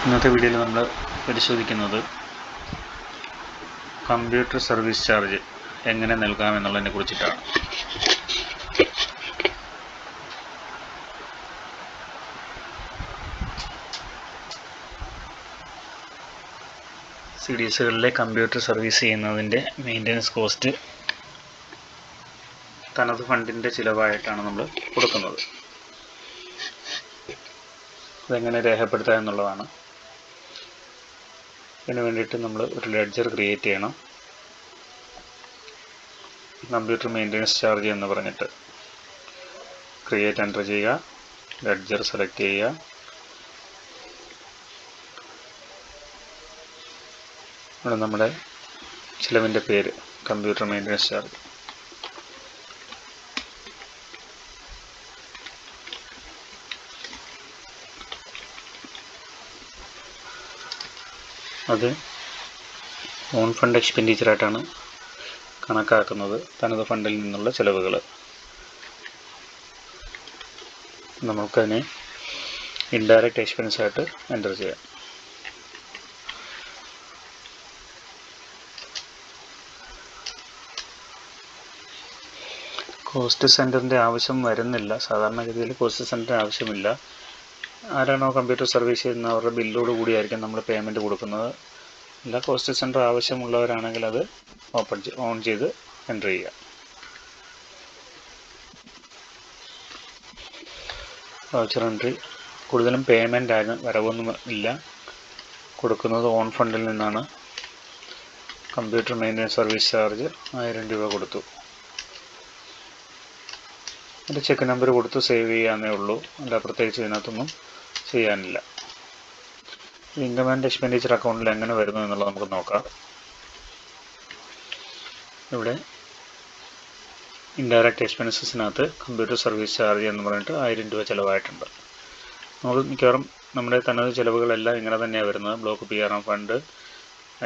ഇന്നത്തെ വീഡിയോയിൽ നമ്മൾ പരിശോധിക്കുന്നത് കമ്പ്യൂട്ടർ സർവീസ് ചാർജ് എങ്ങനെ നൽകാമെന്നുള്ളതിനെ കുറിച്ചിട്ടാണ്. CDSകളിലെ കമ്പ്യൂട്ടർ സർവീസ് ചെയ്യുന്നതിൻ്റെ മെയിൻ്റനൻസ് കോസ്റ്റ് തനത് ഫണ്ടിൻ്റെ ചിലവായിട്ടാണ് നമ്മൾ കൊടുക്കുന്നത്. അതെങ്ങനെ രേഖപ്പെടുത്തുക എന്നുള്ളതാണ്. ഇതിന് വേണ്ടിയിട്ട് നമ്മൾ ഒരു ലെഡ്ജർ ക്രിയേറ്റ് ചെയ്യണം. കമ്പ്യൂട്ടർ മെയിൻ്റനൻസ് ചാർജ് എന്ന് പറഞ്ഞിട്ട് ക്രിയേറ്റ് എൻ്റർ ചെയ്യുക, ലെഡ്ജർ സെലക്ട് ചെയ്യുക. ഇവിടെ നമ്മുടെ ചിലവിൻ്റെ പേര് കമ്പ്യൂട്ടർ മെയിൻ്റനൻസ് ചാർജ്. അത് ഓൺ ഫണ്ട് എക്സ്പെൻഡിച്ചറായിട്ടാണ് കണക്കാക്കുന്നത്, തനത് ഫണ്ടിൽ നിന്നുള്ള ചിലവുകൾ. നമുക്കതിനെ ഇൻഡയറക്റ്റ് എക്സ്പെൻസ് ആയിട്ട് എൻ്റർ ചെയ്യാം. കോസ്റ്റ് സെൻറ്ററിൻ്റെ ആവശ്യം വരുന്നില്ല. സാധാരണഗതിയിൽ കോസ്റ്റ് സെൻറ്റർ ആവശ്യമില്ല. ആരാണോ കമ്പ്യൂട്ടർ സർവീസ് ചെയ്യുന്ന അവരുടെ ബില്ലോട് കൂടിയായിരിക്കും നമ്മൾ പേയ്മെൻറ്റ് കൊടുക്കുന്നത്. അല്ല, കോസ്റ്റ് സെൻറ്റർ ആവശ്യമുള്ളവരാണെങ്കിൽ അത് ഓൺ ചെയ്ത് എൻ്റർ ചെയ്യുക. വൗച്ചർ എൻട്രി കൂടുതലും പേയ്മെൻ്റ് ആണ്, വരവൊന്നും ഇല്ല. കൊടുക്കുന്നത് ഓൺ ഫണ്ടിൽ നിന്നാണ്. കമ്പ്യൂട്ടർ മെയിൻ്റനൻസ് സർവീസ് ചാർജ് 1000 രൂപ കൊടുത്തു. ഒരു ചെക്ക് നമ്പർ കൊടുത്ത് സേവ് ചെയ്യാന്നേ ഉള്ളൂ. അല്ല, പ്രത്യേകിച്ച് ഇതിനകത്തൊന്നും ചെയ്യാനില്ല. ഇൻകം ആൻഡ് എക്സ്പെൻഡിച്ചർ അക്കൗണ്ടിൽ എങ്ങനെ വരുന്നു എന്നുള്ളത് നമുക്ക് നോക്കാം. ഇവിടെ ഇൻഡയറക്റ്റ് എക്സ്പെൻസസിനകത്ത് കമ്പ്യൂട്ടർ സർവീസ് ചാർജ് എന്ന് പറഞ്ഞിട്ട് 1000 രൂപ ചിലവായിട്ടുണ്ട്. നമുക്ക് മിക്കവാറും നമ്മുടെ തനത് ചിലവുകളെല്ലാം ഇങ്ങനെ തന്നെയാണ് വരുന്നത്. Block PRM fund,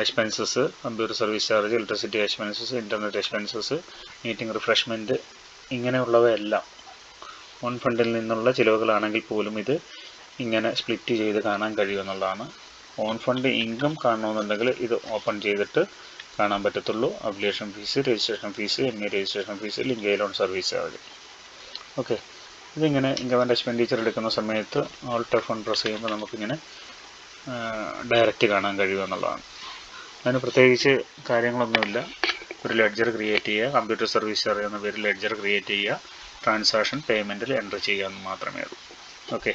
expenses, computer service charge, electricity expenses, internet expenses, meeting refreshment, ഇങ്ങനെയുള്ളവയെല്ലാം ഓൺ ഫണ്ടിൽ നിന്നുള്ള ചിലവുകളാണെങ്കിൽ പോലും ഇത് ഇങ്ങനെ സ്പ്ലിറ്റ് ചെയ്ത് കാണാൻ കഴിയുമെന്നുള്ളതാണ്. ഓൺ ഫണ്ട് ഇൻകം കാണണമെന്നുണ്ടെങ്കിൽ ഇത് ഓപ്പൺ ചെയ്തിട്ട് കാണാൻ പറ്റത്തുള്ളൂ. Application fees, registration fees, MA registration fees, link loan service charge. Okay, ഇതിങ്ങനെ ഇൻകം ആൻഡ് എക്സ്പെൻഡിച്ചർ എടുക്കുന്ന സമയത്ത് ഓൾട്ട് F1 പ്രസ് ചെയ്യുമ്പോൾ നമുക്കിങ്ങനെ ഡയറക്റ്റ് കാണാൻ കഴിയുമെന്നുള്ളതാണ്. അതിന് പ്രത്യേകിച്ച് കാര്യങ്ങളൊന്നുമില്ല. ഒരു ലെഡ്ജർ ക്രിയേറ്റ് ചെയ്യുക, കമ്പ്യൂട്ടർ സർവീസ് ചാർജ് എന്ന പേരിൽ ലെഡ്ജർ ക്രിയേറ്റ് ചെയ്യുക, ട്രാൻസാക്ഷൻ പേയ്മെൻറ്റിൽ എൻ്റർ ചെയ്യുക എന്ന് മാത്രമേ ഉള്ളൂ. ഓക്കെ.